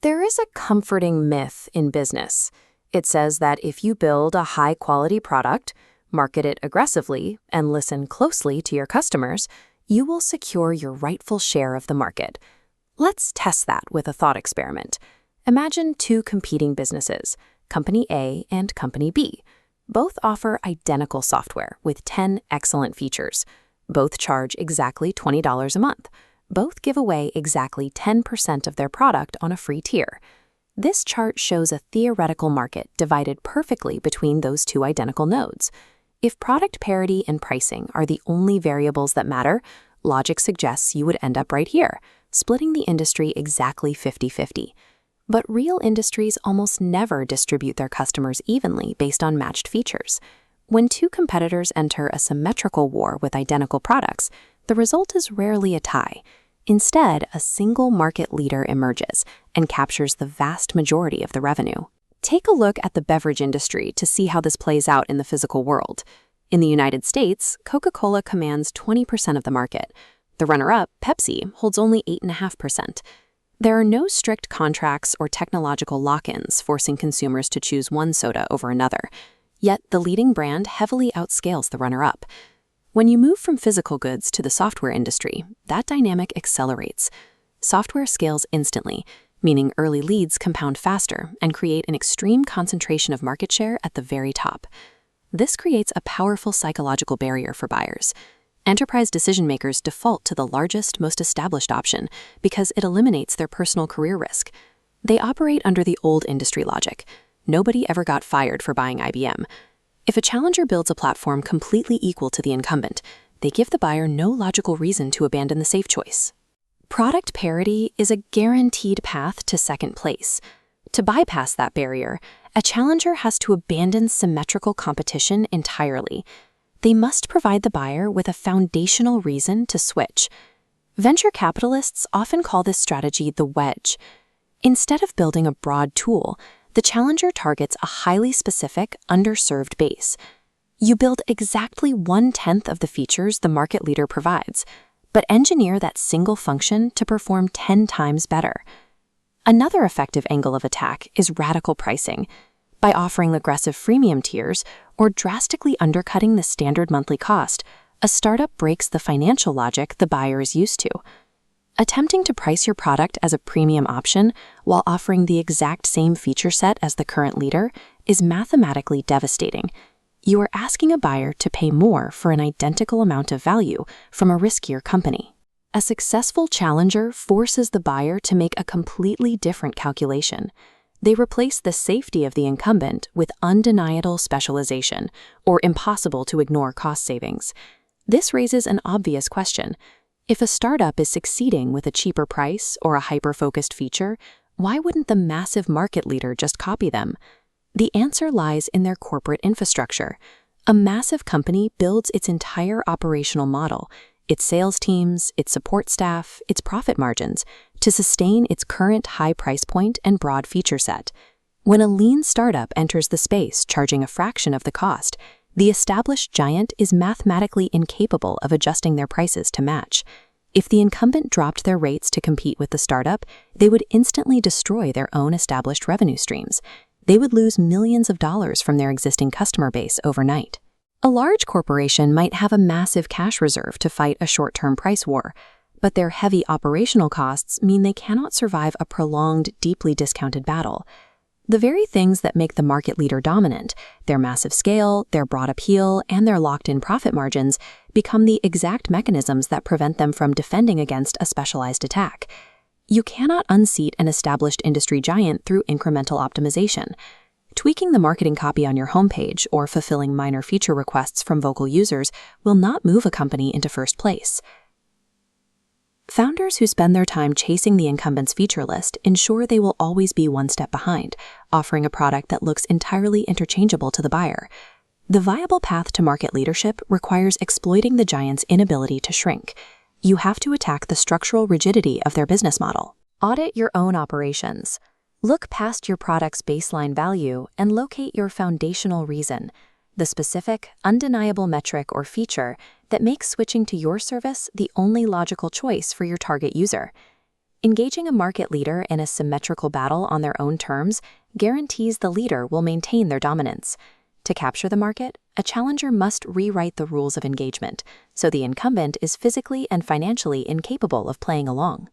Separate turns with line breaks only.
There is a comforting myth in business. It says that if you build a high-quality product, market it aggressively, and listen closely to your customers, you will secure your rightful share of the market. Let's test that with a thought experiment. Imagine two competing businesses, Company A and Company B. Both offer identical software with 10 excellent features. Both charge exactly $20 a month. Both give away exactly 10% of their product on a free tier. This chart shows a theoretical market divided perfectly between those two identical nodes. If product parity and pricing are the only variables that matter, logic suggests you would end up right here, splitting the industry exactly 50-50. But real industries almost never distribute their customers evenly based on matched features. When two competitors enter a symmetrical war with identical products, the result is rarely a tie. Instead, a single market leader emerges and captures the vast majority of the revenue. Take a look at the beverage industry to see how this plays out in the physical world. In the United States, Coca-Cola commands 20% of the market. The runner-up, Pepsi, holds only 8.5%. There are no strict contracts or technological lock-ins forcing consumers to choose one soda over another. Yet the leading brand heavily outscales the runner-up. When you move from physical goods to the software industry, that dynamic accelerates. Software scales instantly, meaning early leads compound faster and create an extreme concentration of market share at the very top. This creates a powerful psychological barrier for buyers. Enterprise decision-makers default to the largest, most established option because it eliminates their personal career risk. They operate under the old industry logic. Nobody ever got fired for buying IBM. If a challenger builds a platform completely equal to the incumbent, they give the buyer no logical reason to abandon the safe choice. Product parity is a guaranteed path to second place. To bypass that barrier, a challenger has to abandon symmetrical competition entirely. They must provide the buyer with a foundational reason to switch. Venture capitalists often call this strategy the wedge. Instead of building a broad tool, the challenger targets a highly specific, underserved base. You build exactly 1/10 of the features the market leader provides, but engineer that single function to perform 10 times better. Another effective angle of attack is radical pricing. By offering aggressive freemium tiers or drastically undercutting the standard monthly cost, a startup breaks the financial logic the buyer is used to. Attempting to price your product as a premium option while offering the exact same feature set as the current leader is mathematically devastating. You are asking a buyer to pay more for an identical amount of value from a riskier company. A successful challenger forces the buyer to make a completely different calculation. They replace the safety of the incumbent with undeniable specialization or impossible to ignore cost savings. This raises an obvious question. If a startup is succeeding with a cheaper price or a hyper-focused feature, why wouldn't the massive market leader just copy them? The answer lies in their corporate infrastructure. A massive company builds its entire operational model, its sales teams, its support staff, its profit margins, to sustain its current high price point and broad feature set. When a lean startup enters the space charging a fraction of the cost, the established giant is mathematically incapable of adjusting their prices to match. If the incumbent dropped their rates to compete with the startup, they would instantly destroy their own established revenue streams. They would lose millions of dollars from their existing customer base overnight. A large corporation might have a massive cash reserve to fight a short-term price war, but their heavy operational costs mean they cannot survive a prolonged, deeply discounted battle. The very things that make the market leader dominant, their massive scale, their broad appeal, and their locked-in profit margins, become the exact mechanisms that prevent them from defending against a specialized attack. You cannot unseat an established industry giant through incremental optimization. Tweaking the marketing copy on your homepage or fulfilling minor feature requests from vocal users will not move a company into first place. Founders who spend their time chasing the incumbent's feature list ensure they will always be one step behind, offering a product that looks entirely interchangeable to the buyer. The viable path to market leadership requires exploiting the giant's inability to shrink. You have to attack the structural rigidity of their business model. Audit your own operations. Look past your product's baseline value and locate your foundational reason, the specific, undeniable metric or feature that makes switching to your service the only logical choice for your target user. Engaging a market leader in a symmetrical battle on their own terms guarantees the leader will maintain their dominance. To capture the market, a challenger must rewrite the rules of engagement, so the incumbent is physically and financially incapable of playing along.